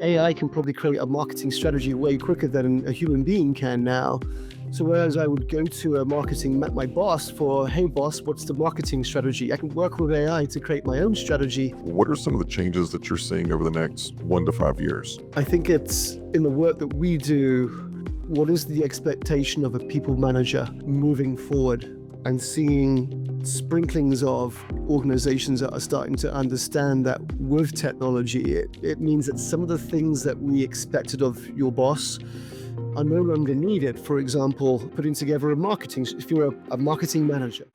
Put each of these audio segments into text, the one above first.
AI can probably create a marketing strategy way quicker than a human being can now. So whereas I would go to a my boss for, hey boss, what's the marketing strategy? I can work with AI to create my own strategy. What are some of the changes that you're seeing over the next 1 to 5 years? I think it's in the work that we do, what is the expectation of a people manager moving forward, and seeing sprinklings of organizations that are starting to understand that with technology, it means that some of the things that we expected of your boss are no longer needed. For example, putting together if you're a marketing manager.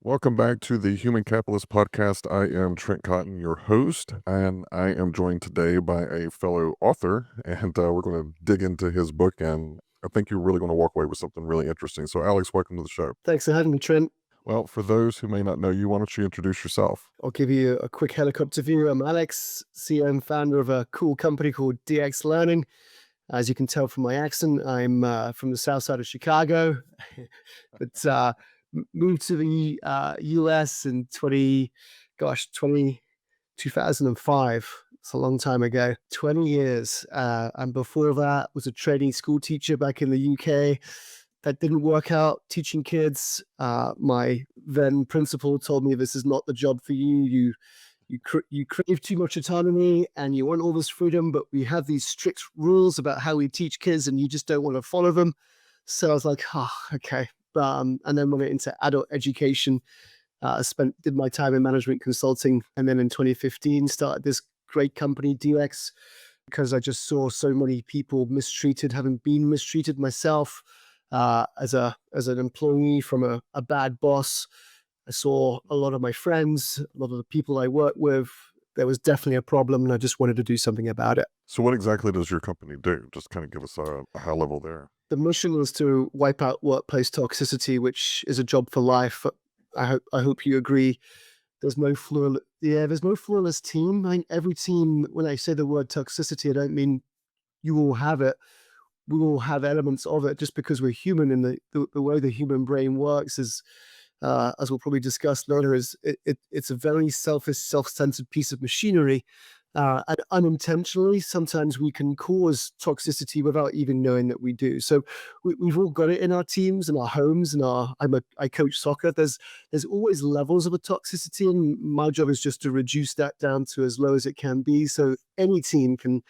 Welcome back to the Human Capitalist Podcast. I am Trent Cotton, your host, and I am joined today by a fellow author, and we're going to dig into his book, and I think you're really going to walk away with something really interesting. So, Alex, welcome to the show. Thanks for having me, Trent. Well, for those who may not know you, why don't you introduce yourself? I'll give you a quick helicopter view. I'm Alex, CEO and founder of a cool company called DX Learning. As you can tell from my accent, I'm from the south side of Chicago, but moved to the US in 2005. It's a long time ago, 20 years. And before that, was a trainee school teacher back in the UK. That didn't work out, teaching kids. My then principal told me, this is not the job for you. You crave too much autonomy and you want all this freedom, but we have these strict rules about how we teach kids and you just don't want to follow them. So I was like, okay. And then went into adult education, did my time in management consulting. And then in 2015, started this great company, DX, because I just saw so many people mistreated, having been mistreated myself as an employee from a bad boss. I saw a lot of my friends, a lot of the people I work with. There was definitely a problem, and I just wanted to do something about it. So what exactly does your company do? Just kind of give us a high level there. The mission was to wipe out workplace toxicity, which is a job for life. I hope you agree. There's no flawless team. I mean, every team, when I say the word toxicity, I don't mean you all have it. We all have elements of it just because we're human, and the way the human brain works is, as we'll probably discuss later, it's a very selfish, self-centered piece of machinery. And unintentionally, sometimes we can cause toxicity without even knowing that we do. So we've all got it in our teams, in our homes, I coach soccer. There's always levels of a toxicity, and my job is just to reduce that down to as low as it can be, so any team can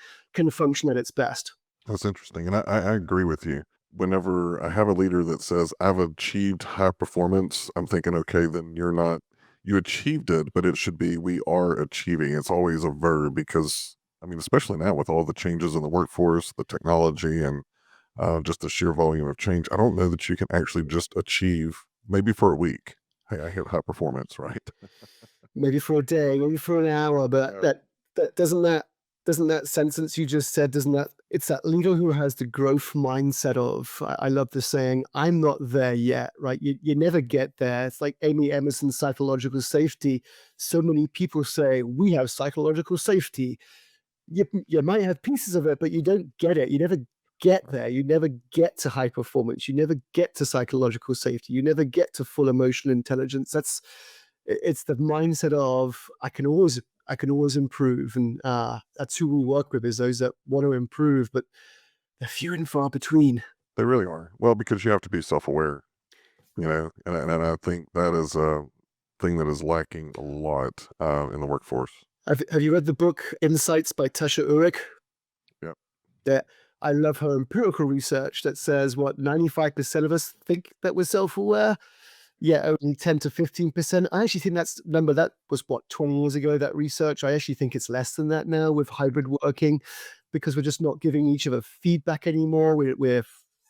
function at its best. That's interesting, and I agree with you. Whenever I have a leader that says, I've achieved high performance, I'm thinking, okay, then you achieved it, but it should be, we are achieving. It's always a verb because, I mean, especially now with all the changes in the workforce, the technology, and just the sheer volume of change, I don't know that you can actually just achieve, maybe for a week. Hey, I hit high performance, right? Maybe for a day, maybe for an hour, but doesn't that sentence you just said, it's that leader who has the growth mindset of, I love the saying, I'm not there yet, right? You never get there. It's like Amy Emerson's psychological safety. So many people say, we have psychological safety. You might have pieces of it, but you don't get it. You never get there. You never get to high performance. You never get to psychological safety. You never get to full emotional intelligence. It's the mindset of, I can always improve. And that's who we work with, is those that want to improve, but they're few and far between. They really are. Well, because you have to be self-aware, and I think that is a thing that is lacking a lot in the workforce. Have you read the book Insights by Tasha Eurich? Yeah. I love her empirical research that says, 95% of us think that we're self-aware. Yeah, only 10 to 15%. I actually think that was 20 years ago, that research. I actually think it's less than that now with hybrid working, because we're just not giving each other feedback anymore. We're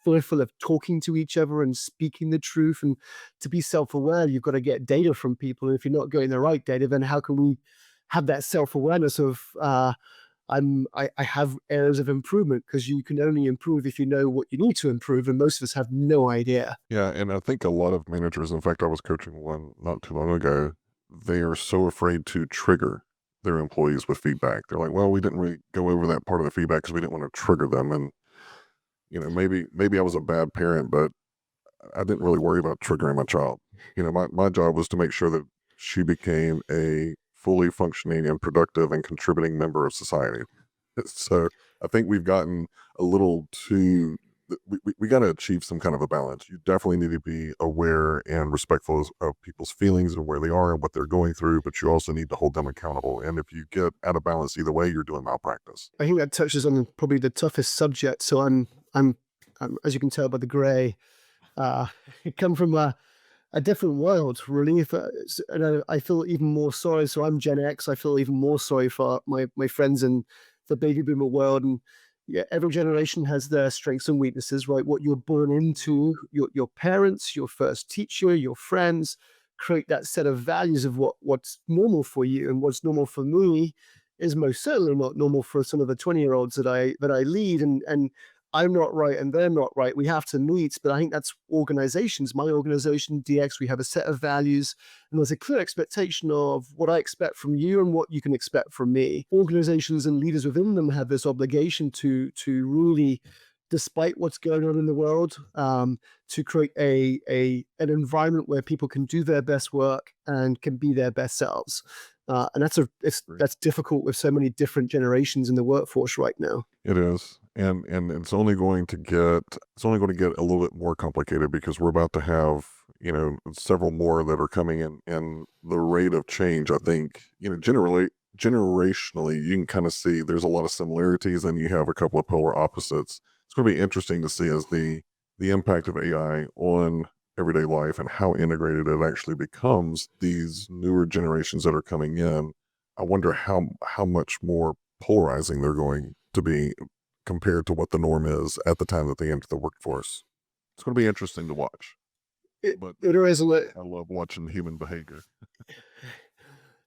fearful of talking to each other and speaking the truth. And to be self-aware, you've got to get data from people. And if you're not getting the right data, then how can we have that self-awareness of, I have areas of improvement? Because you can only improve if you know what you need to improve, and most of us have no idea. Yeah, and I think a lot of managers, in fact, I was coaching one not too long ago, they are so afraid to trigger their employees with feedback. They're like, well, we didn't really go over that part of the feedback because we didn't want to trigger them. And Maybe I was a bad parent, but I didn't really worry about triggering my child. My job was to make sure that she became a fully functioning and productive and contributing member of society. So I think we've gotten a little too. We got to achieve some kind of a balance. You definitely need to be aware and respectful of people's feelings and where they are and what they're going through, but you also need to hold them accountable. And if you get out of balance either way, you're doing malpractice. I think that touches on probably the toughest subject. So I'm as you can tell by the gray, uh, I come from a different world, really. And I feel even more sorry. So I'm Gen X. I feel even more sorry for my friends in the baby boomer world. And yeah, every generation has their strengths and weaknesses, right? What you're born into, your parents, your first teacher, your friends create that set of values of what's normal for you, and what's normal for me is most certainly not normal for some of the 20-year-olds that I lead. And I'm not right and they're not right. We have to meet, but I think that's organizations. My organization, DX, we have a set of values, and there's a clear expectation of what I expect from you and what you can expect from me. Organizations and leaders within them have this obligation to really, despite what's going on in the world, to create an environment where people can do their best work and can be their best selves. And that's difficult with so many different generations in the workforce right now. It is, and it's only going to get a little bit more complicated because we're about to have several more that are coming in, and the rate of change. I think generally generationally, you can kind of see there's a lot of similarities, and you have a couple of polar opposites. It's going to be interesting to see as the impact of AI on everyday life and how integrated it actually becomes. These newer generations that are coming in, I wonder how much more polarizing they're going to be compared to what the norm is at the time that they enter the workforce. It's going to be interesting to watch, It, but it is a li- I love watching human behavior.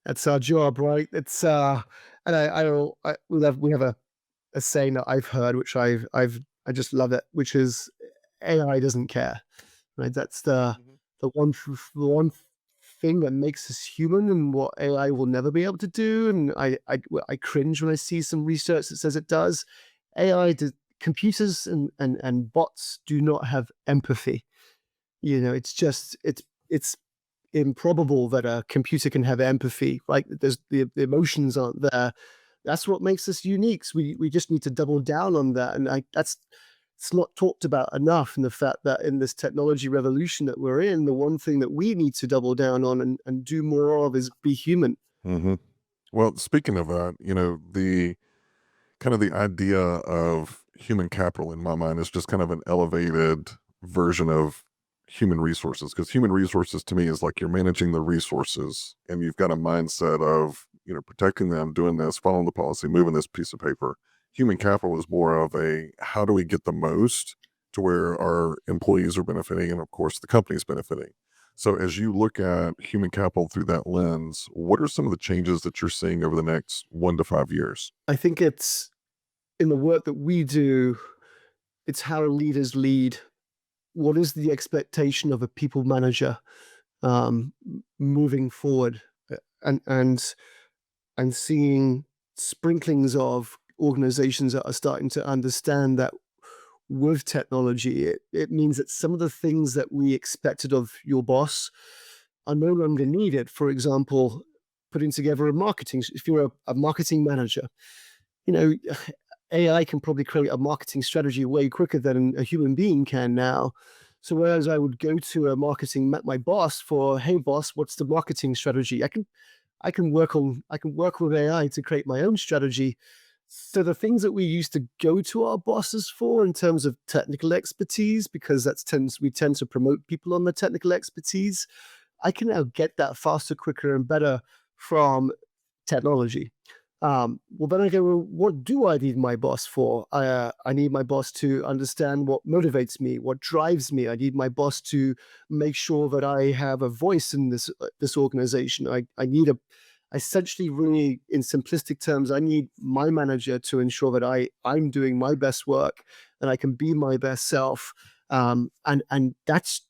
That's our job, right? It's and I don't I, we have a saying that I've heard, which I just love it, which is AI doesn't care, right? That's Mhm. the one thing that makes us human, and what AI will never be able to do. And I cringe when I see some research that says it does. AI does, computers and bots do not have empathy. It's just it's improbable that a computer can have empathy. Like the emotions aren't there. That's what makes us unique. So we just need to double down on that, and that's it's not talked about enough. In the fact that in this technology revolution that we're in, the one thing that we need to double down on and do more of is be human. hmm Well, speaking of that, the kind of the idea of human capital in my mind is just kind of an elevated version of human resources, because human resources to me is like you're managing the resources and you've got a mindset of protecting them, doing this, following the policy, moving this piece of paper. Human capital is more of a how do we get the most to where our employees are benefiting and of course the company's benefiting. So as you look at human capital through that lens, what are some of the changes that you're seeing over the next 1 to 5 years? I think it's in the work that we do. It's how leaders lead. What is the expectation of a people manager moving forward? And and seeing sprinklings of organizations that are starting to understand that with technology, it means that some of the things that we expected of your boss are no longer needed. For example, putting together if you're a marketing manager, you know, AI can probably create a marketing strategy way quicker than a human being can now. So whereas I would go to my boss for, hey boss, what's the marketing strategy? I can work with AI to create my own strategy. So the things that we used to go to our bosses for in terms of technical expertise, because we tend to promote people on the technical expertise, I can now get that faster, quicker, and better from technology. Well, then I go, well, what do I need my boss for? I need my boss to understand what motivates me, what drives me. I need my boss to make sure that I have a voice in this organization. I need essentially, really, in simplistic terms, I need my manager to ensure that I'm doing my best work and I can be my best self. And that's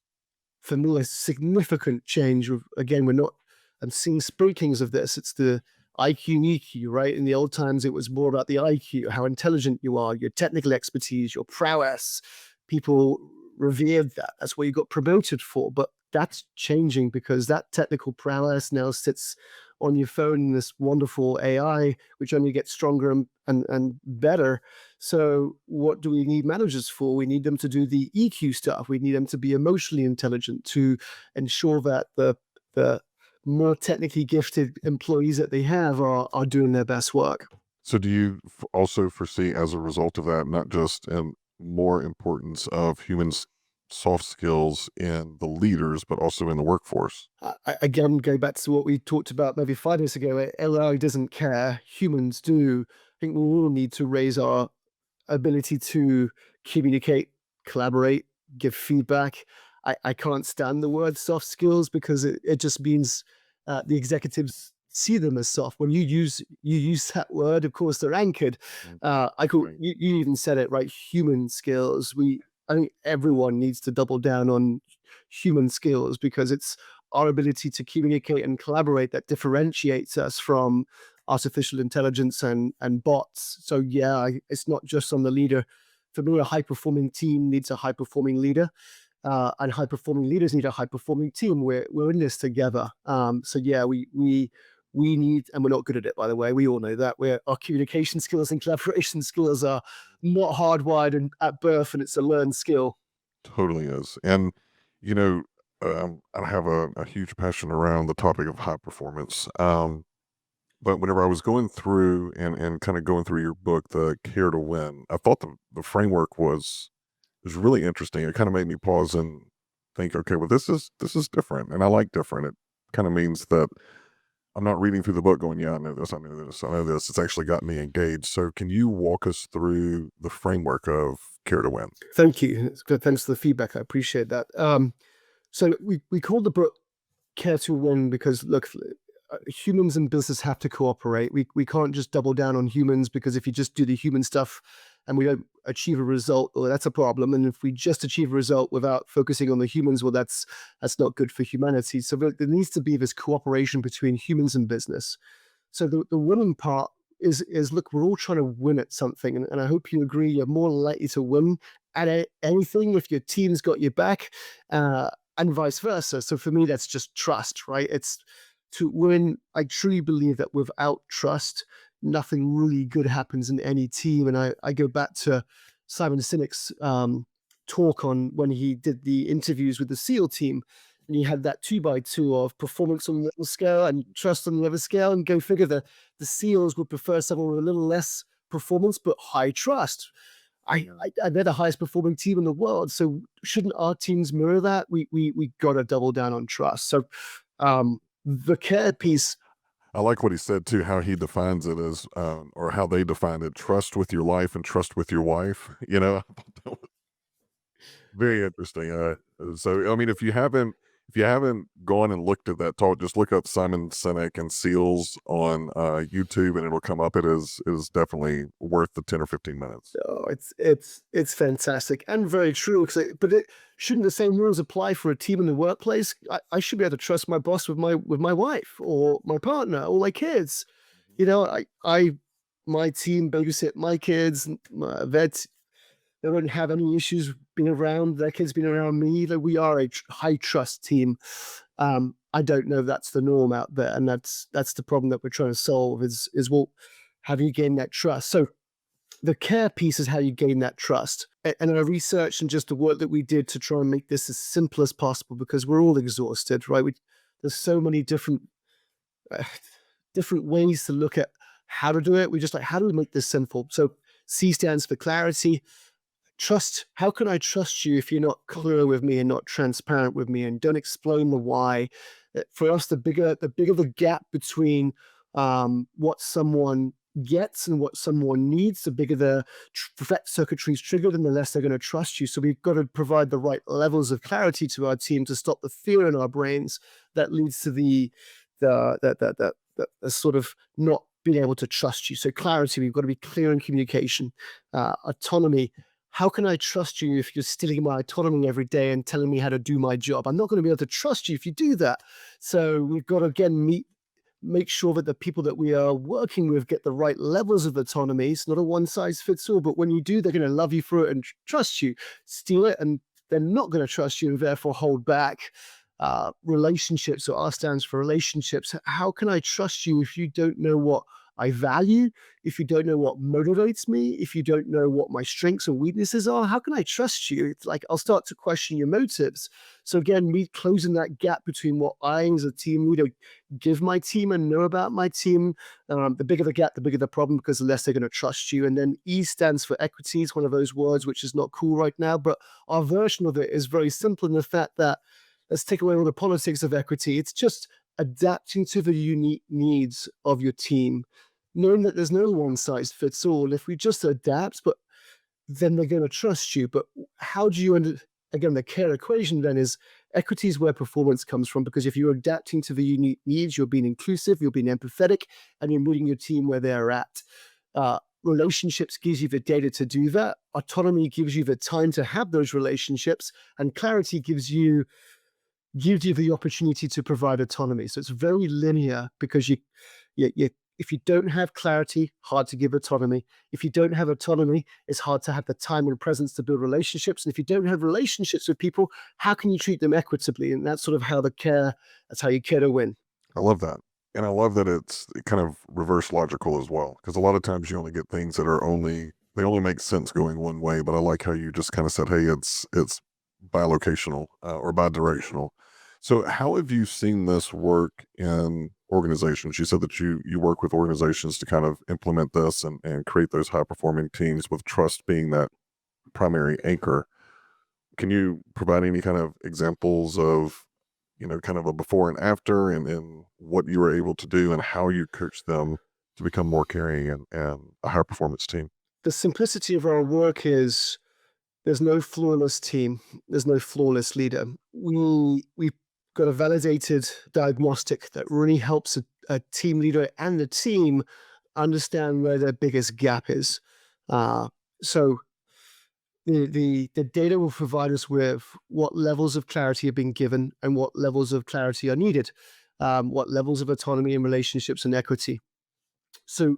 for me a significant change. Again, we're not. I'm seeing sprinklings of this. It's the IQ and EQ, right? In the old times, it was more about the IQ, how intelligent you are, your technical expertise, your prowess. People revered that. That's what you got promoted for. But that's changing because that technical prowess now sits on your phone in this wonderful AI, which only gets stronger and better. So, what do we need managers for? We need them to do the EQ stuff. We need them to be emotionally intelligent to ensure that the more technically gifted employees that they have are doing their best work. So do you also foresee, as a result of that, not just in more importance of humans' soft skills in the leaders, but also in the workforce? Again, go back to what we talked about maybe 5 years ago. AI doesn't care, humans do. I think we all need to raise our ability to communicate, collaborate, give feedback. I can't stand the word soft skills because it just means the executives see them as soft. When you use that word, of course, they're anchored. Mm, I call right. you even said it right. Human skills. I think everyone needs to double down on human skills because it's our ability to communicate and collaborate that differentiates us from artificial intelligence and bots. So yeah, it's not just on the leader. For me, a high performing team needs a high performing leader, and high performing leaders need a high performing team. We're in this together. So yeah, we need, and we're not good at it, by the way. We all know that. Our communication skills and collaboration skills are not hardwired at birth, and it's a learned skill. Totally is. And, you know, I have a huge passion around the topic of high performance. But whenever I was going through and kind of going through your book, The Care to Win, I thought the framework was really interesting. It kind of made me pause and think, okay, well, this is different, and I like different. It kind of means that I'm not reading through the book going, yeah, I know this, I know this, I know this. It's actually got me engaged. So, can you walk us through the framework of Care to Win? Thank you. It's good. Thanks for the feedback. I appreciate that. So we called the book Care to Win because look, humans and business have to cooperate. We can't just double down on humans because if you just do the human stuff and we don't achieve a result, well, that's a problem. And if we just achieve a result without focusing on the humans, well, that's not good for humanity. So there needs to be this cooperation between humans and business. So the winning part is look, we're all trying to win at something, and I hope you agree. You're more likely to win at anything if your team's got your back, and vice versa. So for me, that's just trust, right? It's to win. I truly believe that without trust, nothing really good happens in any team. And I go back to Simon Sinek's talk on when he did the interviews with the SEAL team, and you had that 2 by 2 of performance on the little scale and trust on the other scale, and go figure the SEALs would prefer someone with a little less performance but high trust. Yeah. They're the highest performing team in the world, so shouldn't our teams mirror that? We got to double down on trust. So the care piece. I like what he said too, how he defines it as, or how they define it, trust with your life and trust with your wife. I thought that was very interesting. So I mean, if you haven't gone and looked at that talk, just look up Simon Sinek and Seals on YouTube, and it'll come up. It is definitely worth the 10 or 15 minutes. Oh, it's fantastic and very true. But shouldn't the same rules apply for a team in the workplace? I should be able to trust my boss with my wife or my partner or my kids. Mhm. You know, I my team babysit my kids. My vets, they don't have any issues being around their kids being around me. Like we are a high trust team. I don't know if that's the norm out there, and that's the problem that we're trying to solve. Is well, have you gained that trust? So the care piece is how you gain that trust. And our research and just the work that we did to try and make this as simple as possible because we're all exhausted, right? There's so many uh, different ways to look at how to do it. We just like, how do we make this simple? So C stands for clarity. Trust. How can I trust you if you're not clear with me and not transparent with me and don't explain the why? For us, the bigger the gap between what someone gets and what someone needs, the bigger the threat circuitry is triggered, and the less they're going to trust you. So we've got to provide the right levels of clarity to our team to stop the fear in our brains that leads to the sort of not being able to trust you. So clarity, we've got to be clear in communication. Autonomy, how can I trust you if you're stealing my autonomy every day and telling me how to do my job? I'm not going to be able to trust you if you do that. So we've got to again meet make sure that the people that we are working with get the right levels of autonomy. It's not a one size fits all, but when you do, they're going to love you for it and trust you. Steal it, and they're not going to trust you and therefore hold back. Relationships, so R stands for relationships. How can I trust you if you don't know what I value, if you don't know what motivates me, if you don't know what my strengths and weaknesses are? How can I trust you? It's like I'll start to question your motives. So again, me closing that gap between what I as a team leader give my team and know about my team. The bigger the gap, the bigger the problem, because the less they're going to trust you. And then E stands for equity. It's one of those words which is not cool right now, but our version of it is very simple in the fact that let's take away all the politics of equity. It's just adapting to the unique needs of your team, knowing that there's no one size fits all. If we just adapt, but then they're going to trust you. But how do you again, the care equation then is equity is where performance comes from, because if you're adapting to the unique needs, you're being inclusive, you're being empathetic, and you're meeting your team where they're at. Relationships gives you the data to do that. Autonomy gives you the time to have those relationships, and clarity gives you the opportunity to provide autonomy. So it's very linear, because if you don't have clarity, hard to give autonomy. If you don't have autonomy, it's hard to have the time and presence to build relationships. And if you don't have relationships with people, how can you treat them equitably? And that's sort of that's how you care to win. I love that. And I love that it's kind of reverse logical as well. Because a lot of times you only get things that they only make sense going one way. But I like how you just kind of said, hey, it's bilocational or bidirectional. So how have you seen this work in organizations? You said that you work with organizations to kind of implement this and create those high performing teams, with trust being that primary anchor. Can you provide any kind of examples of, kind of a before and after, and what you were able to do and how you coach them to become more caring and a high performance team? The simplicity of our work is there's no flawless team, there's no flawless leader. We've got a validated diagnostic that really helps a team leader and the team understand where their biggest gap is. So the data will provide us with what levels of clarity have been given and what levels of clarity are needed, what levels of autonomy in relationships and equity. So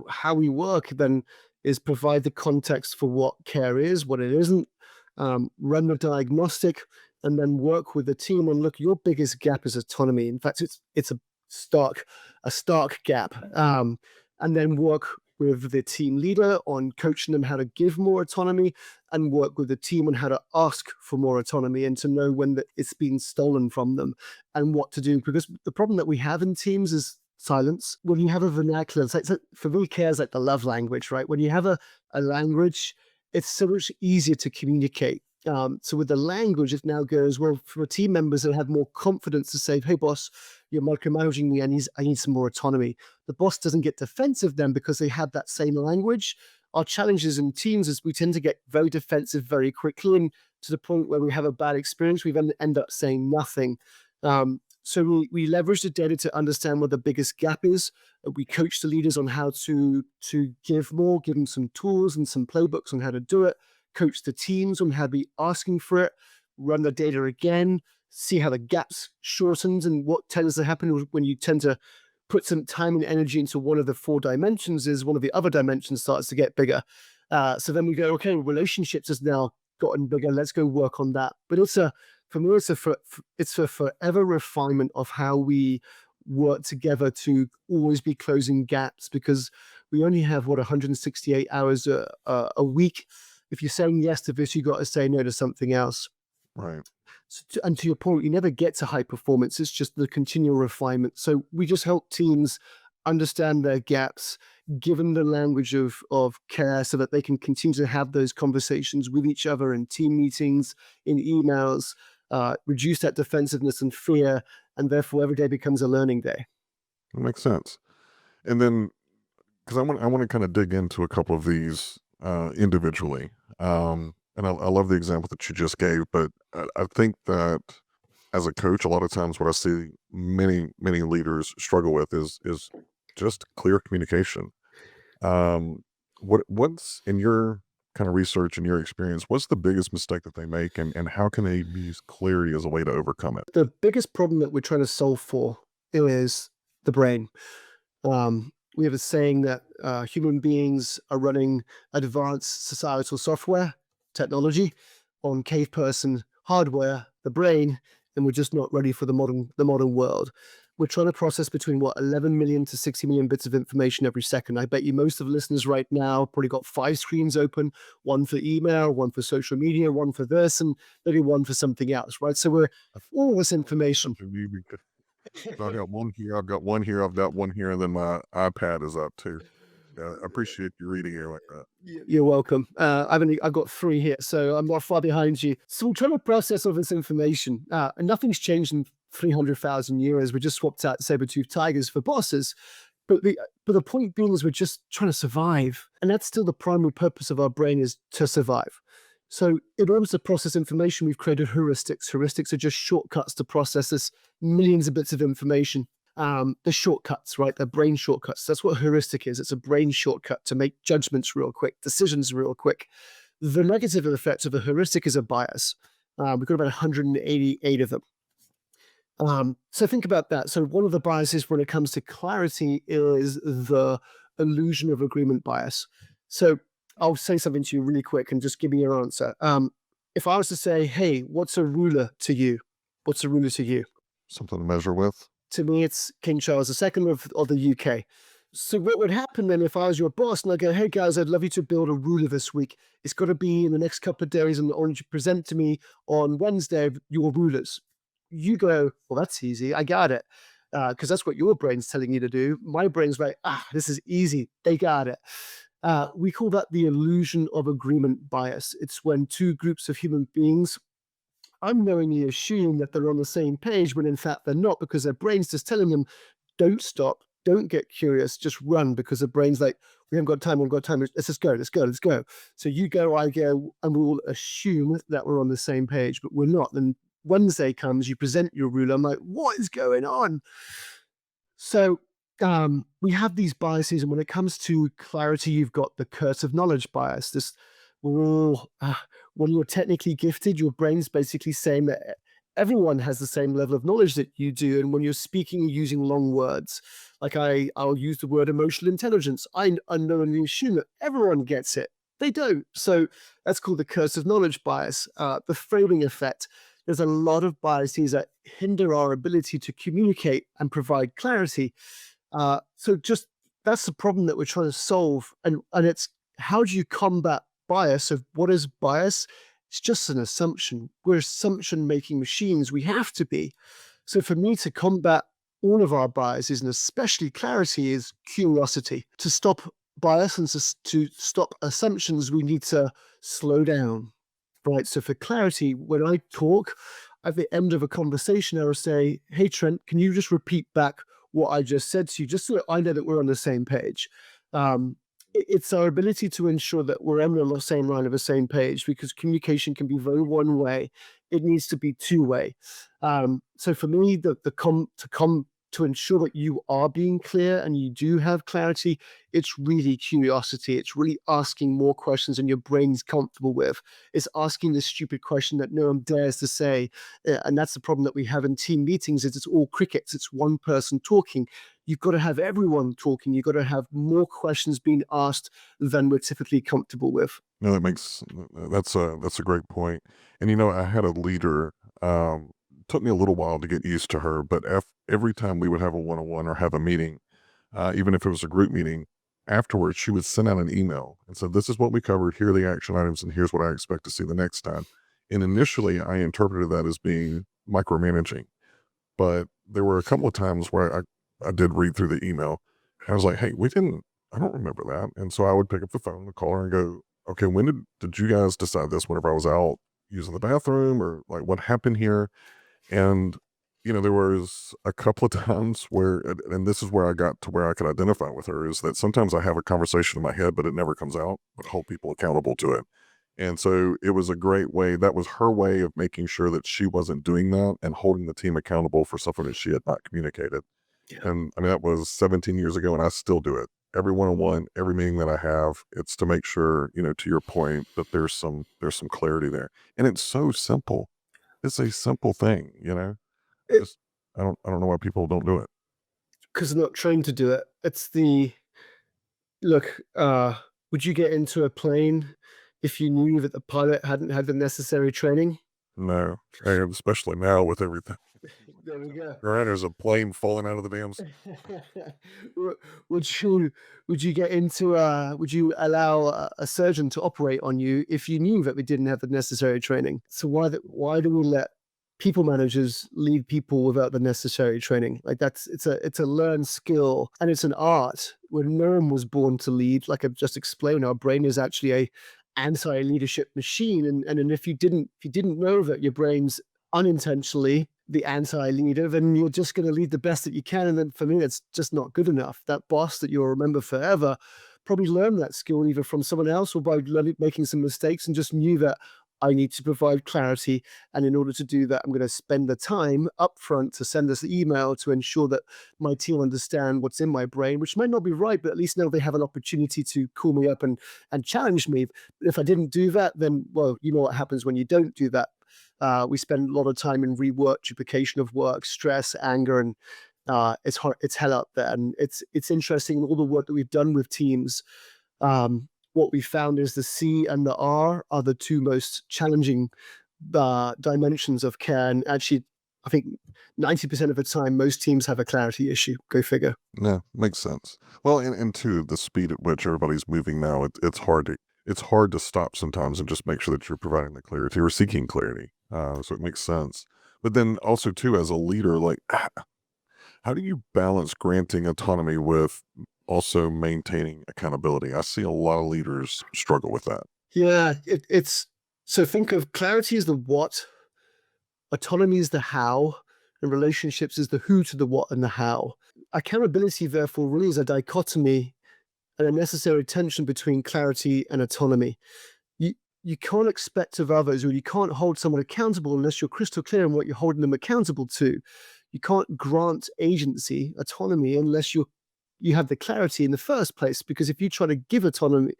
how we work then is provide the context for what care is, what it isn't, run the diagnostic, and then work with the team on, look, your biggest gap is autonomy. In fact, it's a stark gap. And then work with the team leader on coaching them how to give more autonomy, and work with the team on how to ask for more autonomy and to know when it's been stolen from them and what to do. Because the problem that we have in teams is silence. When you have a vernacular, for me, care is like the love language, right? When you have a language, it's so much easier to communicate. So with the language, it now goes, well, for team members that have more confidence to say, hey, boss, you're micromanaging me. I need some more autonomy. The boss doesn't get defensive then because they have that same language. Our challenges in teams is we tend to get very defensive very quickly, and to the point where we have a bad experience, we then end up saying nothing. So we leverage the data to understand what the biggest gap is. We coach the leaders on how to give more, give them some tools and some playbooks on how to do it, coach the teams on how to be asking for it, run the data again, see how the gaps shortens, and what tends to happen when you tend to put some time and energy into one of the 4 dimensions is one of the other dimensions starts to get bigger. So then we go, okay, relationships has now gotten bigger. Let's go work on that. But for me, it's a forever refinement of how we work together to always be closing gaps, because we only have 168 hours a week. If you're saying yes to this, you got to say no to something else. Right. So and to your point, you never get to high performance. It's just the continual refinement. So we just help teams understand their gaps, given the language of care, so that they can continue to have those conversations with each other in team meetings, in emails, reduce that defensiveness and fear, and therefore every day becomes a learning day. That makes sense. And then, because I want to kind of dig into a couple of these individually. And I love the example that you just gave, but I think that as a coach, a lot of times what I see many leaders struggle with is just clear communication. Um, what's in your kind of research and your experience, what's the biggest mistake that they make, and how can they use clarity as a way to overcome it? The biggest problem that we're trying to solve for is the brain. We have a saying that human beings are running advanced societal software technology on cave person hardware, the brain, and we're just not ready for the modern world. We're trying to process between 11 million to 60 million bits of information every second. I bet you most of the listeners right now probably got 5 screens open, one for email, one for social media, one for this, and maybe one for something else, right? So we're all this information. I've got one here, I've got one here, I've got one here, and then my iPad is up too. Yeah, I appreciate you reading it like that. You're welcome. I've got 3 here, so I'm not far behind you. So we're trying to process all this information, and nothing's changed in 300,000 years. We just swapped out saber-toothed tigers for bosses. But the point being is we're just trying to survive, and that's still the primary purpose of our brain, is to survive. So in order to process information, we've created heuristics. Heuristics are just shortcuts to process this millions of bits of information. The shortcuts, right? They're brain shortcuts. That's what heuristic is. It's a brain shortcut to make judgments real quick, decisions real quick. The negative effect of a heuristic is a bias. We've got about 188 of them. So think about that. So one of the biases when it comes to clarity is the illusion of agreement bias. So I'll say something to you really quick and just give me your answer. If I was to say, hey, what's a ruler to you? What's a ruler to you? Something to measure with. To me, it's King Charles II of the UK. So what would happen then if I was your boss and I go, hey guys, I'd love you to build a ruler this week. It's got to be in the next couple of days, and I want you to present to me on Wednesday your rulers. You go, well, that's easy. I got it. Because that's what your brain's telling you to do. My brain's like, this is easy. They got it. We call that the illusion of agreement bias. It's when two groups of human beings unknowingly assume that they're on the same page when in fact they're not, because their brain's just telling them, don't stop, don't get curious, just run, because the brain's like, we haven't got time, we haven't got time, let's just go, let's go, let's go. So you go, I go, and we all assume that we're on the same page, but we're not. Then Wednesday comes, you present your ruler, I'm like, what is going on? So we have these biases, and when it comes to clarity, you've got the curse of knowledge bias. This, when you're technically gifted, your brain's basically saying that everyone has the same level of knowledge that you do. And when you're speaking using long words, like I'll use the word emotional intelligence, I unknowingly assume that everyone gets it. They don't. So that's called the curse of knowledge bias, the framing effect. There's a lot of biases that hinder our ability to communicate and provide clarity. So just that's the problem that we're trying to solve. And it's, how do you combat bias? So what is bias? It's just an assumption. We're assumption making machines. We have to be. So for me to combat all of our biases, and especially clarity, is curiosity. To stop bias and to stop assumptions, we need to slow down. Right. So for clarity, when I talk at the end of a conversation, I will say, hey, Trent, can you just repeat back what I just said to you, just so that I know that we're on the same page? It's our ability to ensure that we're on the same line of the same page, because communication can be very one way. It needs to be two way. So for me, to ensure that you are being clear and you do have clarity, it's really curiosity. It's really asking more questions than your brain's comfortable with. It's asking the stupid question that no one dares to say. And that's the problem that we have in team meetings, is it's all crickets. It's one person talking. You've got to have everyone talking. You've got to have more questions being asked than we're typically comfortable with. No, that's a great point. And I had a leader. Took me a little while to get used to her, but every time we would have a one-on-one or have a meeting, even if it was a group meeting, afterwards she would send out an email and said, "This is what we covered. Here are the action items, and here's what I expect to see the next time." And initially, I interpreted that as being micromanaging, but there were a couple of times where I did read through the email. And I was like, "Hey, I don't remember that." And so I would pick up the phone, call her, and go, "Okay, when did you guys decide this? Whenever I was out using the bathroom, or like what happened here?" And, there was a couple of times where, and this is where I got to where I could identify with her, is that sometimes I have a conversation in my head, but it never comes out, but hold people accountable to it. And so it was a great way. That was her way of making sure that she wasn't doing that and holding the team accountable for something that she had not communicated. Yeah. And I mean, that was 17 years ago, and I still do it. Every one-on-one, every meeting that I have, it's to make sure, to your point, that there's some clarity there. And it's so simple. It's a simple thing. It, Just I don't know why people don't do it. because they're not trained to do it. It's the look, would you get into a plane if you knew that the pilot hadn't had the necessary training? No, and especially now with everything. There we go. Right, there's a plane falling out of the damn W- would you would you get into would you allow a surgeon to operate on you if you knew that we didn't have the necessary training? So why do we let people managers lead people without the necessary training? Like it's a learned skill and it's an art. When no one was born to lead, like I've just explained, our brain is actually a anti-leadership machine. And if you didn't know that your brain's unintentionally the anti-leader, then you're just going to lead the best that you can. And then for me, it's just not good enough. That boss that you'll remember forever probably learned that skill either from someone else or by making some mistakes and just knew that I need to provide clarity. And in order to do that, I'm going to spend the time upfront to send this email to ensure that my team understand what's in my brain, which might not be right, but at least now they have an opportunity to call me up and challenge me. But if I didn't do that, then, well, you know what happens when you don't do that. We spend a lot of time in rework, duplication of work, stress, anger, and it's hard, it's hell up there. And it's interesting all the work that we've done with teams. What we found is the C and the R are the two most challenging dimensions of care. And actually, I think 90% of the time, most teams have a clarity issue. Go figure. Yeah, makes sense. Well, and two, the speed at which everybody's moving now, it's hard to stop sometimes and just make sure that you're providing the clarity or seeking clarity. So it makes sense. But then also too, as a leader, like how do you balance granting autonomy with also maintaining accountability? I see a lot of leaders struggle with that. Yeah, it's so think of clarity as the what, autonomy is the how, and relationships is the who to the what and the how. Accountability, therefore, really is a dichotomy and a necessary tension between clarity and autonomy. You you can't expect of others, or you can't hold someone accountable unless you're crystal clear on what you're holding them accountable to. You can't grant agency, autonomy, unless you have the clarity in the first place. Because if you try to give autonomy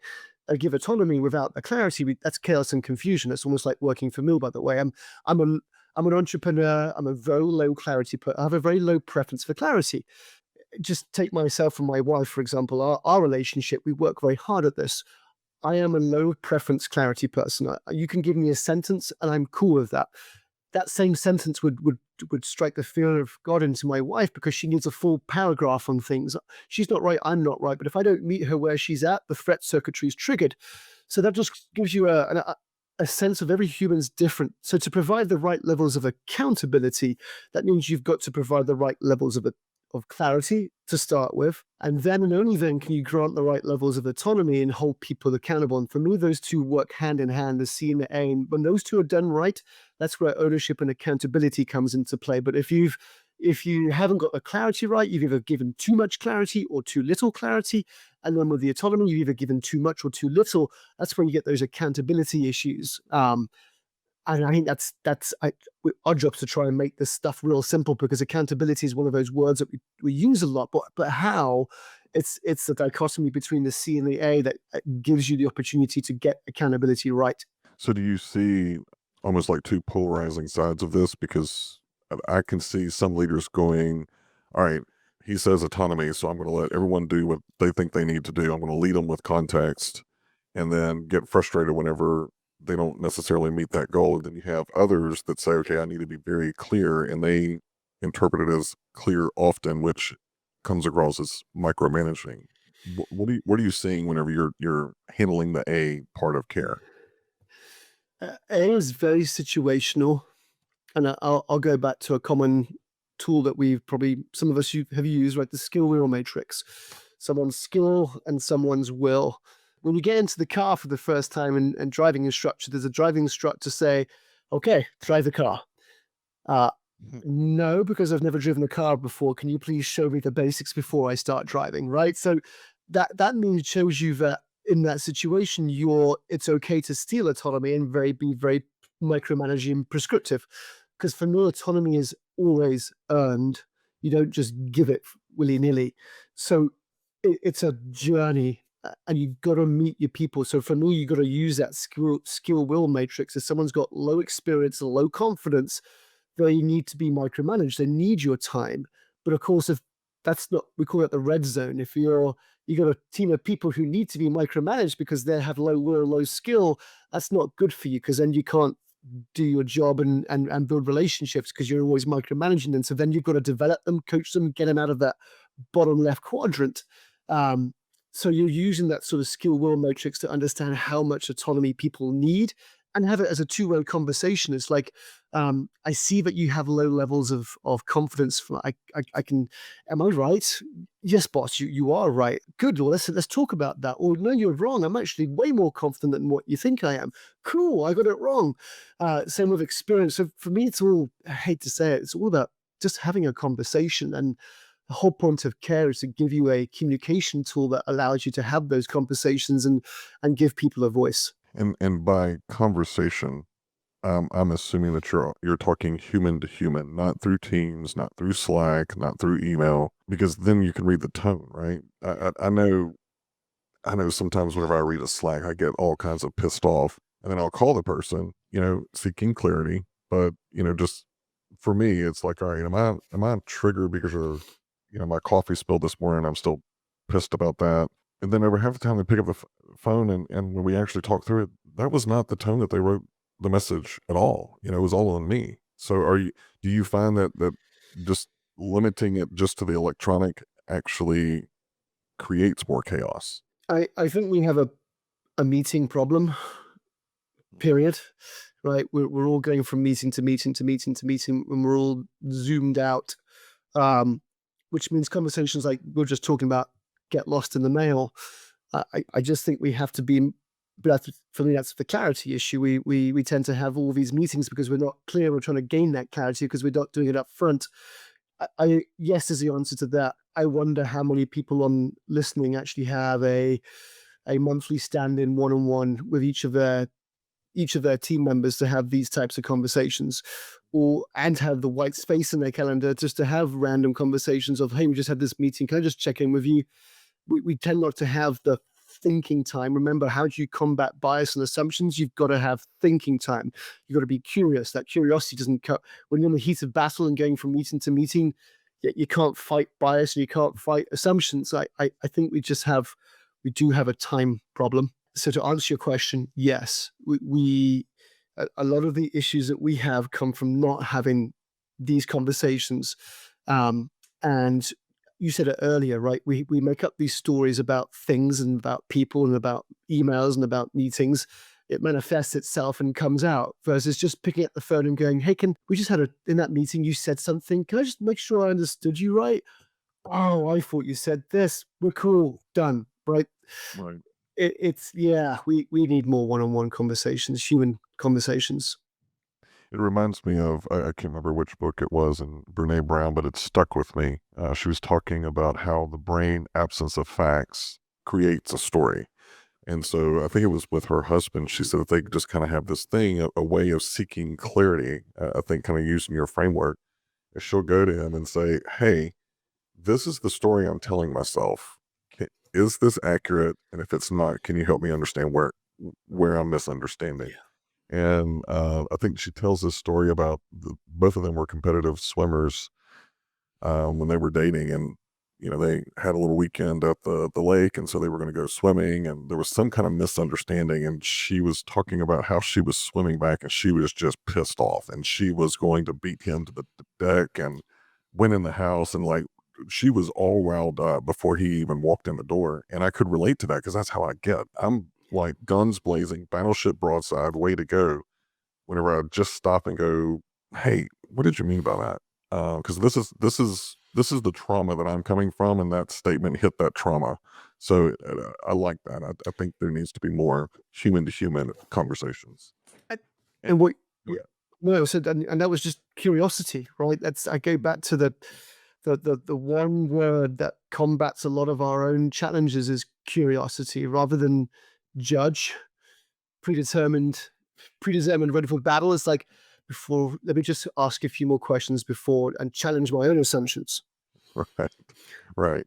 without the clarity, that's chaos and confusion. It's almost like working for Mill, by the way. I'm a I'm an entrepreneur. I'm a very low clarity, I have a very low preference for clarity. Just take myself and my wife, for example, our relationship, we work very hard at this. I am a low preference clarity person. You can give me a sentence and I'm cool with that. That same sentence would strike the fear of God into my wife because she needs a full paragraph on things. She's not right, I'm not right. But if I don't meet her where she's at, the threat circuitry is triggered. So that just gives you a sense of every human's different. So to provide the right levels of accountability, that means you've got to provide the right levels of clarity to start with. And then and only then can you grant the right levels of autonomy and hold people accountable. And for me, those two work hand in hand, the C and the A. And when those two are done right, that's where ownership and accountability comes into play. But if you haven't got the clarity right, you've either given too much clarity or too little clarity. And then with the autonomy, you've either given too much or too little. That's when you get those accountability issues. And I think our job's to try and make this stuff real simple because accountability is one of those words that we use a lot. But how it's the dichotomy between the C and the A that gives you the opportunity to get accountability right. So do you see almost like two polarizing sides of this? Because I can see some leaders going, all right, he says autonomy, so I'm going to let everyone do what they think they need to do. I'm going to lead them with context and then get frustrated whenever they don't necessarily meet that goal. And then you have others that say, okay, I need to be very clear. And they interpret it as clear often, which comes across as micromanaging. What are you seeing whenever you're handling the A part of care? A is very situational, and I'll go back to a common tool that we've probably some of us have used, right? The skill wheel matrix. Someone's skill and someone's will. When you get into the car for the first time and driving instructor, there's a driving instructor say, "Okay, drive the car." Uh, Mhm. no, because I've never driven a car before. Can you please show me the basics before I start driving? Right. So that means it shows you that in that situation, it's okay to steal autonomy and be very micromanaging and prescriptive. Because for me, autonomy is always earned. You don't just give it willy nilly. So it's a journey. And you've got to meet your people. So for me, you've got to use that skill will matrix. If someone's got low experience, low confidence, they need to be micromanaged. They need your time. But of course, if that's not, we call it the red zone. If you got a team of people who need to be micromanaged because they have low skill, that's not good for you, because then you can't do your job and build relationships because you're always micromanaging them. So then you've got to develop them, coach them, get them out of that bottom left quadrant. Um, so you're using that sort of skill will matrix to understand how much autonomy people need and have it as a two-way conversation. It's like, I see that you have low levels of confidence. I can, am I right? Yes, boss, you are right. Good. Well, let's talk about that. Or no, you're wrong. I'm actually way more confident than what you think I am. Cool, I got it wrong. Same with experience. So for me, it's all, I hate to say it, it's all about just having a conversation. And the whole point of care is to give you a communication tool that allows you to have those conversations and give people a voice. And by conversation, I'm assuming that you're talking human to human, not through Teams, not through Slack, not through email, because then you can read the tone, right? I know sometimes whenever I read a Slack, I get all kinds of pissed off, and then I'll call the person, seeking clarity. But just for me, it's like, all right, am I triggered because of my coffee spilled this morning? I'm still pissed about that. And then over half the time they pick up the phone, and when we actually talk through it, that was not the tone that they wrote the message at all. It was all on me. So do you find that just limiting it just to the electronic actually creates more chaos? I think we have a meeting problem, period. Right? We're all going from meeting to meeting to meeting to meeting, and we're all zoomed out. Um, which means conversations like we're just talking about get lost in the mail. I just think we have to be, but for me, that's the clarity issue. We tend to have all these meetings because we're not clear. We're trying to gain that clarity because we're not doing it up front. Yes is the answer to that. I wonder how many people on listening actually have a monthly stand-in one-on-one with each of their team members to have these types of conversations, or and have the white space in their calendar just to have random conversations of, hey, we just had this meeting, can I just check in with you? We tend not to have the thinking time. Remember, how do you combat bias and assumptions? You've got to have thinking time. You've got to be curious. That curiosity doesn't cut when you're in the heat of battle and going from meeting to meeting. You can't fight bias and you can't fight assumptions. I think we do have a time problem. So to answer your question, yes, we a lot of the issues that we have come from not having these conversations. And you said it earlier, right? We make up these stories about things and about people and about emails and about meetings. It manifests itself and comes out versus just picking up the phone and going, hey, can we just had a in that meeting you said something? Can I just make sure I understood you right? Oh, I thought you said this. We're cool. Done. Right. Right. It's yeah, we need more one-on-one conversations, human conversations. It reminds me of, I can't remember which book it was in Brene Brown, but it stuck with me. She was talking about how the brain absence of facts creates a story. And so I think it was with her husband. She said that they just kind of have this thing, a way of seeking clarity. I think kind of using your framework, is she'll go to him and say, hey, this is the story I'm telling myself. Is this accurate? And if it's not, can you help me understand where I'm misunderstanding? Yeah. And I think she tells this story about both of them were competitive swimmers when they were dating, and they had a little weekend at the lake, and so they were going to go swimming, and there was some kind of misunderstanding, and she was talking about how she was swimming back, and she was just pissed off, and she was going to beat him to the deck, and went in the house, and like she was all riled up before he even walked in the door, and I could relate to that because that's how I get. I'm like guns blazing, battleship broadside, way to go. Whenever I just stop and go, hey, what did you mean by that? Because this is the trauma that I'm coming from, and that statement hit that trauma. So I like that. I think there needs to be more human to human conversations. And And, and what go yeah. ahead. No, so and that was just curiosity, right? That's I go back to the one word that combats a lot of our own challenges is curiosity rather than judge, predetermined, ready for battle. It's like before, let me just ask a few more questions before and challenge my own assumptions. Right, right.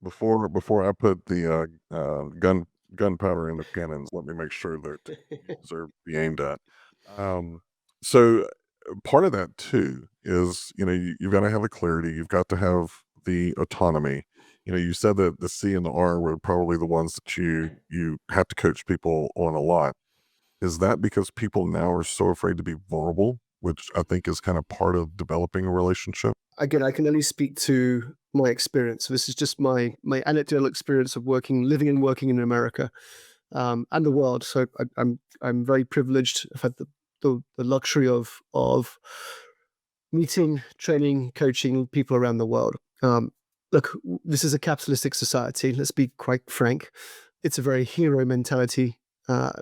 Before I put the gunpowder in the cannons, let me make sure that you deserve to be aimed at. Um, so part of that too is you've got to have the clarity. You've got to have the autonomy. You said that the C and the R were probably the ones that you have to coach people on a lot. Is that because people now are so afraid to be vulnerable, which I think is kind of part of developing a relationship? Again, I can only speak to my experience. This is just my anecdotal experience of living and working in America, and the world. So I'm very privileged. I've had the luxury of meeting, training, coaching people around the world. Look, this is a capitalistic society. Let's be quite frank. It's a very hero mentality,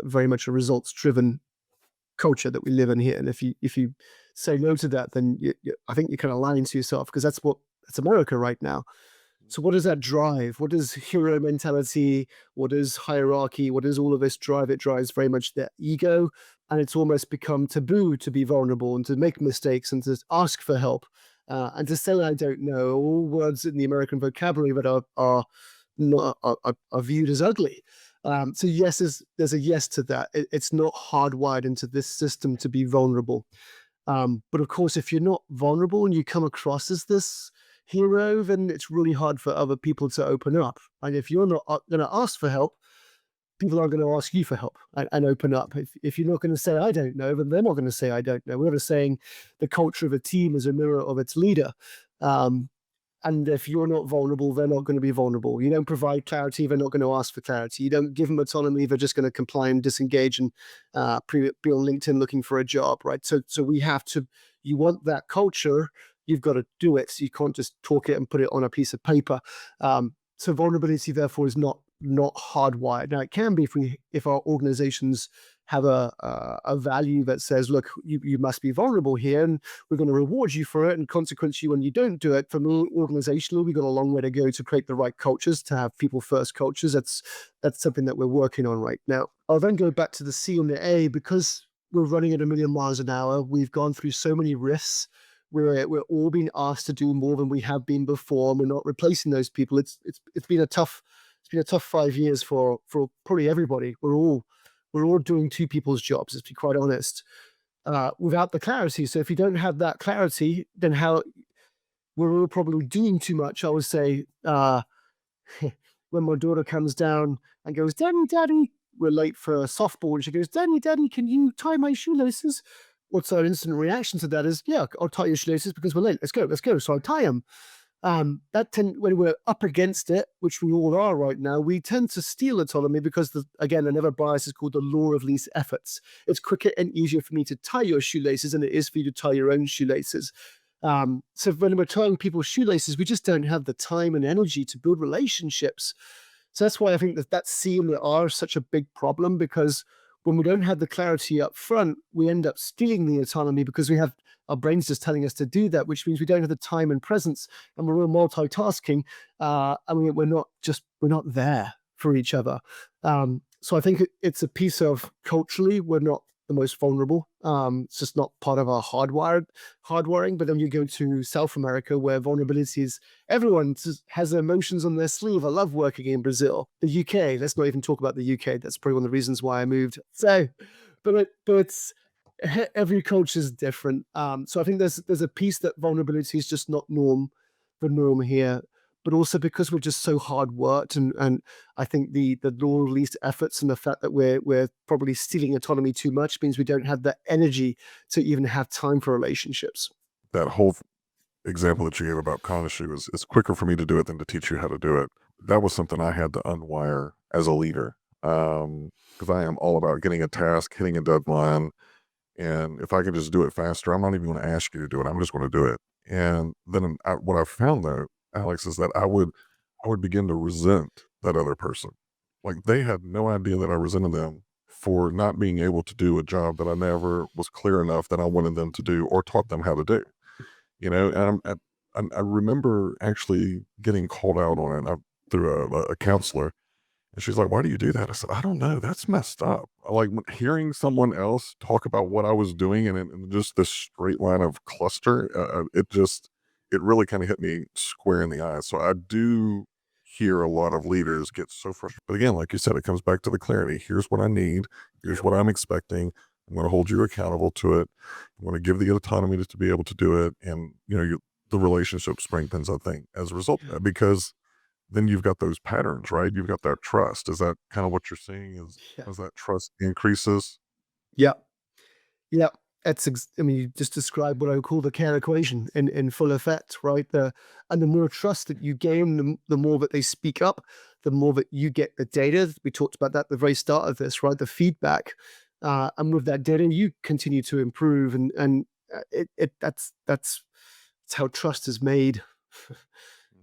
very much a results driven culture that we live in here. And if you say no to that, then I think you're kind of lying to yourself, because that's America right now. So what does that drive? What does hero mentality? What is hierarchy? What does all of this drive? It drives very much their ego, and it's almost become taboo to be vulnerable and to make mistakes and to ask for help, and to say I don't know. All words in the American vocabulary that are not are viewed as ugly. So yes, there's a yes to that. It's not hardwired into this system to be vulnerable. But of course, if you're not vulnerable and you come across as this hero, then it's really hard for other people to open up. And if you're not going to ask for help, people aren't going to ask you for help and open up. If you're not going to say, I don't know, then they're not going to say, I don't know. We're not saying the culture of a team is a mirror of its leader. Um, and if you're not vulnerable, they're not going to be vulnerable. You don't provide clarity, they're not going to ask for clarity. You don't give them autonomy, they're just going to comply and disengage and be on LinkedIn looking for a job, right? So we have to, you want that culture, you've got to do it. So you can't just talk it and put it on a piece of paper. So vulnerability, therefore, is not hardwired. Now, it can be if our organizations have a value that says, look, you must be vulnerable here, and we're going to reward you for it, and consequently, when you don't do it, from an organizational, we've got a long way to go to create the right cultures, to have people first cultures. That's something that we're working on right now. I'll then go back to the C and the A, because we're running at 1,000,000 miles an hour. We've gone through so many risks. We're all being asked to do more than we have been before, and we're not replacing those people. It's been a tough 5 years for probably everybody. We're all doing two people's jobs, let's be quite honest, without the clarity. So if you don't have that clarity, then how we're all probably doing too much. I would say, when my daughter comes down and goes, Daddy, Daddy, we're late for softball, and she goes, Daddy, Daddy, can you tie my shoelaces? What's our instant reaction to that is, yeah, I'll tie your shoelaces because we're late. Let's go, let's go. So I'll tie them. When we're up against it, which we all are right now, we tend to steal autonomy because, again, another bias is called the law of least efforts. It's quicker and easier for me to tie your shoelaces than it is for you to tie your own shoelaces. So when we're tying people's shoelaces, we just don't have the time and energy to build relationships. So that's why I think that C and the R is such a big problem, because when we don't have the clarity up front, we end up stealing the autonomy because we have our brains just telling us to do that, which means we don't have the time and presence, and we're all multitasking, and we're not there for each other. So I think it's a piece of, culturally, we're not the most vulnerable. It's just not part of our hardwiring. But then you go to South America, where vulnerability is, everyone has their emotions on their sleeve. I love working in Brazil. The UK, let's not even talk about the UK. That's probably one of the reasons why I moved. So, but it's, every culture is different. So I think there's a piece that vulnerability is just not the norm here. But also because we're just so hard worked, and I think the law of least efforts, and the fact that we're probably stealing autonomy too much, means we don't have the energy to even have time for relationships. That whole example that you gave about Kanashi was, it's quicker for me to do it than to teach you how to do it. That was something I had to unwire as a leader, because I am all about getting a task, hitting a deadline, and if I can just do it faster, I'm not even going to ask you to do it. I'm just going to do it. And then what I found though, Alex, is that I would begin to resent that other person. Like, they had no idea that I resented them for not being able to do a job that I never was clear enough that I wanted them to do or taught them how to do. And I remember actually getting called out on it, through a counselor, and she's like, "Why do you do that?" I said, "I don't know. That's messed up." Like, hearing someone else talk about what I was doing, and just this straight line of cluster, it really kind of hit me square in the eye. So I do hear a lot of leaders get so frustrated. But again, like you said, it comes back to the clarity. Here's what I need. Here's what I'm expecting. I'm going to hold you accountable to it. I'm going to give the autonomy to be able to do it. And the relationship strengthens, I think, as a result of that, because then you've got those patterns, right? You've got that trust. Is that kind of what you're seeing is Yeah. as that trust increases? Yeah. Yeah, I mean, you just described what I would call the care equation in full effect, right? And the more trust that you gain, the more that they speak up, the more that you get the data. We talked about that at the very start of this, right? The feedback, and with that data, you continue to improve, and that's how trust is made.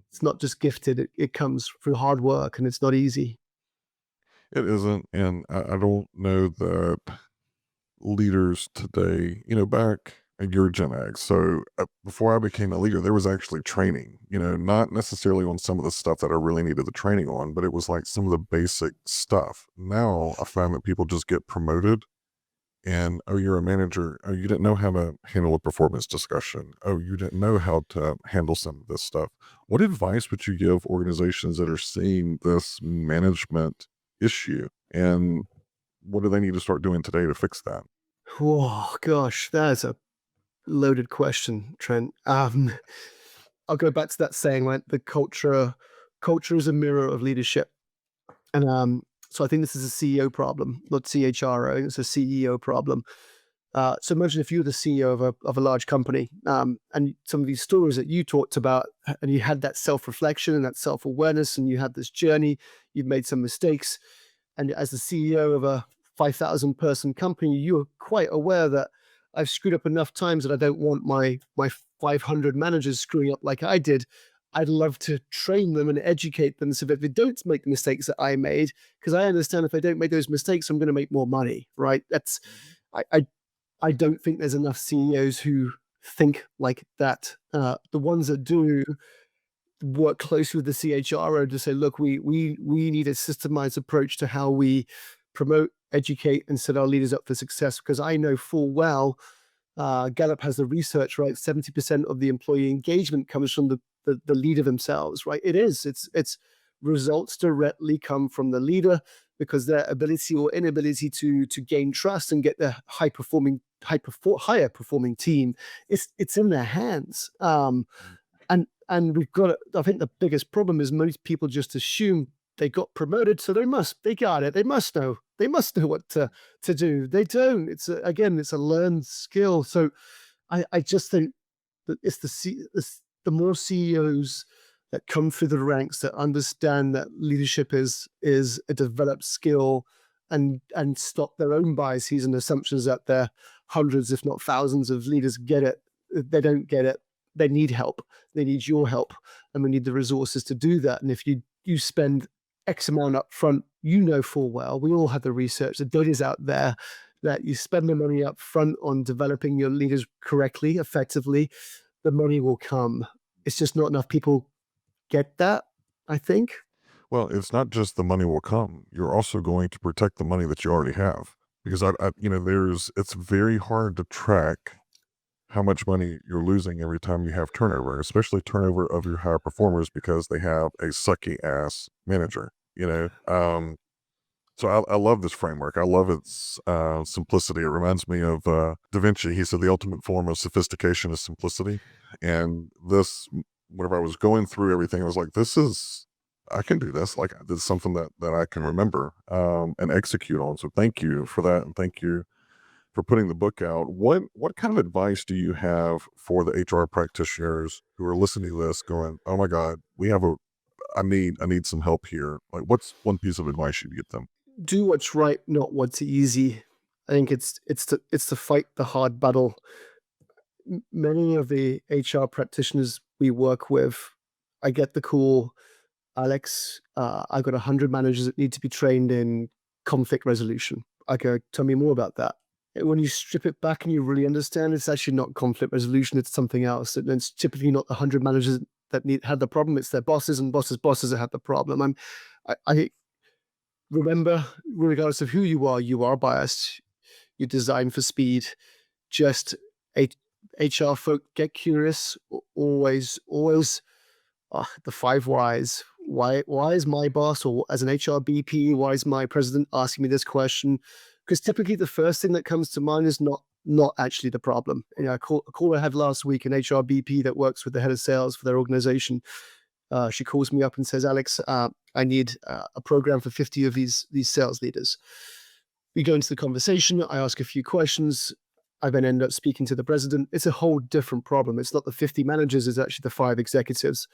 It's Mhm. not just gifted; it comes through hard work, and it's not easy. It isn't, and I don't know that leaders today, back you're Gen X. So before I became a leader, there was actually training, not necessarily on some of the stuff that I really needed the training on, but it was like some of the basic stuff. Now I find that people just get promoted and, oh, you're a manager. Oh, you didn't know how to handle a performance discussion. Oh, you didn't know how to handle some of this stuff. What advice would you give organizations that are seeing this management issue? And what do they need to start doing today to fix that? Oh gosh, that is a loaded question, Trent. I'll go back to that saying, right? The culture is a mirror of leadership. And so I think this is a CEO problem, not CHRO. It's a CEO problem. So imagine if you're the CEO of a large company, and some of these stories that you talked about, and you had that self reflection and that self awareness, and you had this journey. You've made some mistakes, and as the CEO of a 5,000 person company, you are quite aware that I've screwed up enough times that I don't want my 500 managers screwing up like I did. I'd love to train them and educate them so that they don't make the mistakes that I made, because I understand if I don't make those mistakes, I'm going to make more money, right? That's Mhm. I, I I don't think there's enough CEOs who think like that. The ones that do work closely with the CHRO to say, look, we need a systemized approach to how we promote, educate, and set our leaders up for success. Because I know full well, Gallup has the research, right? 70% of the employee engagement comes from the leader themselves, right? It's results directly come from the leader, because their ability or inability to gain trust and get the higher performing team, it's in their hands. And we've got I think the biggest problem is most people just assume they got promoted, so they got it. They must know what to do. They don't. Again, it's a learned skill. So I just think that the more CEOs that come through the ranks that understand that leadership is a developed skill, and stop their own biases and assumptions that their hundreds, if not thousands, of leaders get it. They don't get it. They need help. They need your help, and we need the resources to do that. And if you spend X amount up front, you know full well, we all have the research, the data's out there, that you spend the money up front on developing your leaders correctly, effectively, the money will come. It's just not enough people get that, I think. Well, it's not just the money will come. You're also going to protect the money that you already have because it's very hard to track how much money you're losing every time you have turnover, especially turnover of your higher performers because they have a sucky ass manager, So I love this framework. I love its simplicity. It reminds me of Da Vinci. He said the ultimate form of sophistication is simplicity. And whenever I was going through everything, I was like, I can do this. Like this is something that I can remember and execute on. So thank you for that. And thank you for putting the book out. What kind of advice do you have for the HR practitioners who are listening to this going, oh my God, I need some help here. Like what's one piece of advice you'd get them? Do what's right, not what's easy. I think it's to fight the hard battle. Many of the HR practitioners we work with, I get the call, Alex, I've got 100 managers that need to be trained in conflict resolution. I go, tell me more about that. When you strip it back and you really understand, it's actually not conflict resolution, it's something else. And it's typically not the 100 managers that had the problem, it's their bosses and bosses that had the problem. I remember, regardless of who you are biased. You're designed for speed. Just a HR folk, get curious. Always the five whys. Why is my boss, or as an HR BP, why is my president asking me this question? Because typically the first thing that comes to mind is not not actually the problem. A call I had last week, an HR BP that works with the head of sales for their organization. She calls me up and says, Alex, I need a program for 50 of these sales leaders. We go into the conversation. I ask a few questions. I then end up speaking to the president. It's a whole different problem. It's not the 50 managers, it's actually the 5 executives.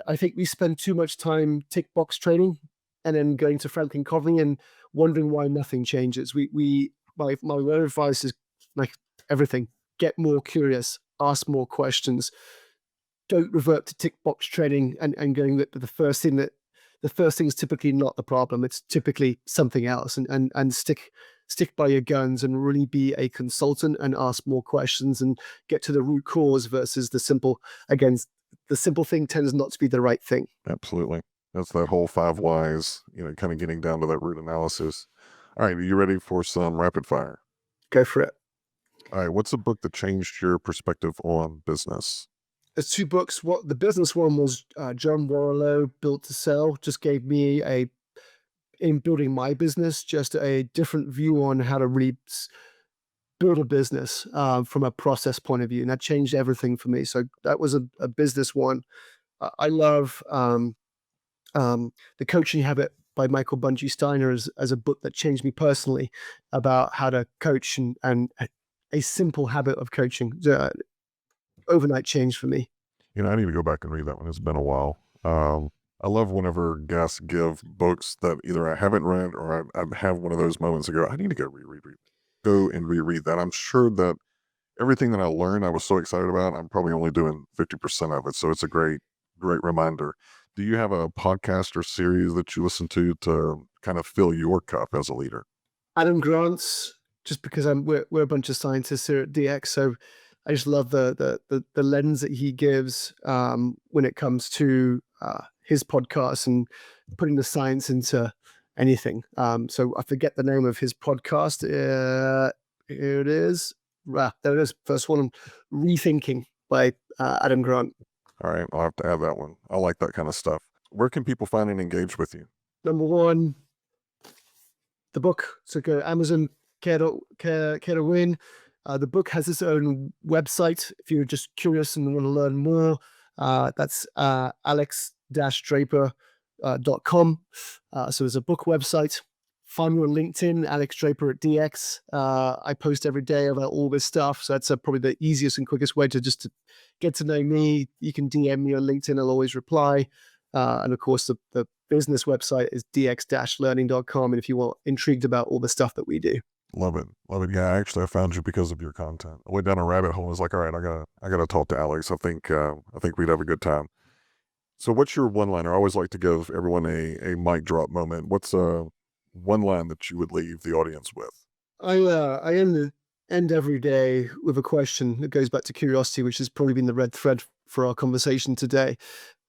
I think we spend too much time tick box training and then going to Franklin Covey and wondering why nothing changes. My word of advice is like everything, get more curious, ask more questions. Don't revert to tick box training and going that the first thing is typically not the problem. It's typically something else, and stick by your guns and really be a consultant and ask more questions and get to the root cause versus the simple. Again, the simple thing tends not to be the right thing. Absolutely. That's that whole 5 whys, kind of getting down to that root analysis. All right. Are you ready for some rapid fire? Go for it. All right. What's a book that changed your perspective on business? There's 2 books. What the business one was, John Warlow, Built to Sell, just gave me in building my business, just a different view on how to really build a business from a process point of view. And that changed everything for me. So that was a business one. I love The Coaching Habit by Michael Bungee Steiner as a book that changed me personally about how to coach and a simple habit of coaching. Overnight change for me. I need to go back and read that one. It's been a while. I love whenever guests give books that either I haven't read or I have one of those moments ago. I need to go reread that. I'm sure that everything that I learned, I was so excited about. I'm probably only doing 50% of it. So it's a great reminder. Do you have a podcast or series that you listen to kind of fill your cup as a leader? Adam Grant's, just because we're a bunch of scientists here at DX, so I just love the lens that he gives when it comes to his podcast and putting the science into anything. So I forget the name of his podcast. Here it is. There it is. First one, Rethinking by Adam Grant. All right, I'll have to add that one. I like that kind of stuff. Where can people find and engage with you? Number 1, the book. So go Amazon, Care to Win. The book has its own website. If you're just curious and want to learn more, that's alex-draper.com. So there's a book website. Find me on LinkedIn, Alex Draper at DX. I post every day about all this stuff. So that's probably the easiest and quickest way to get to know me. You can DM me on LinkedIn. I'll always reply. And of course, the business website is dx-learning.com. And if you are intrigued about all the stuff that we do. Love it. Yeah, actually, I found you because of your content. I went down a rabbit hole and was like, all right, I gotta talk to Alex. I think we'd have a good time. So what's your one-liner? I always like to give everyone a mic drop moment. What's one line that you would leave the audience with? I end every day with a question that goes back to curiosity, which has probably been the red thread for our conversation today.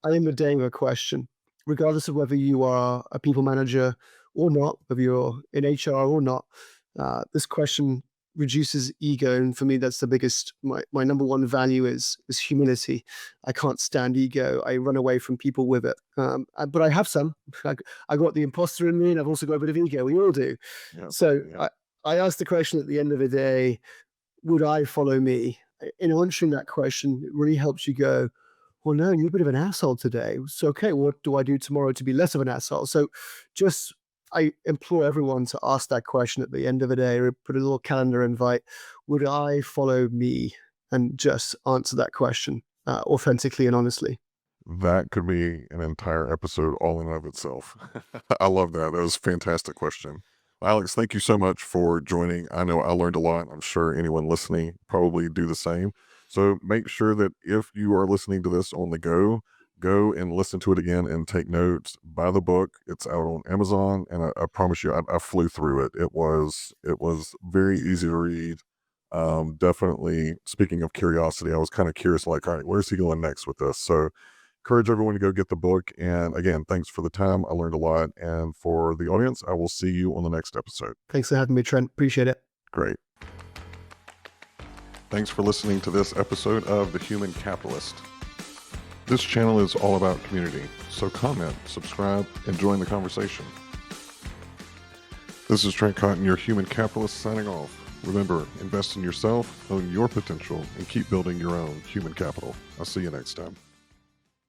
I end the day with a question, regardless of whether you are a people manager or not, whether you're in HR or not. This question reduces ego, and for me, that's the biggest. My number 1 value is humility. I can't stand ego. I run away from people with it. But I have some. I got the imposter in me, and I've also got a bit of ego. We all do. Yeah, So yeah. I asked the question at the end of the day: would I follow me? In answering that question, it really helps you go, well, no, you're a bit of an asshole today. So, okay, what do I do tomorrow to be less of an asshole? So I implore everyone to ask that question at the end of the day, or put a little calendar invite. Would I follow me? And just answer that question authentically and honestly. That could be an entire episode all in and of itself. I love that. That was a fantastic question. Alex, thank you so much for joining. I know I learned a lot. I'm sure anyone listening probably do the same. So make sure that if you are listening to this on the go and listen to it again and take notes. Buy the book. It's out on Amazon, and I promise you, I flew through it. It was very easy to read. Definitely, speaking of curiosity, I was kind of curious, like, all right, where's he going next with this? So encourage everyone to go get the book. And again, thanks for the time. I learned a lot. And for the audience, I will see you on the next episode. Thanks for having me, Trent. Appreciate it. Great. Thanks for listening to this episode of The Human Capitalist. This channel is all about community, so comment, subscribe, and join the conversation. This is Trent Cotton, your human capitalist, signing off. Remember, invest in yourself, own your potential, and keep building your own human capital. I'll see you next time.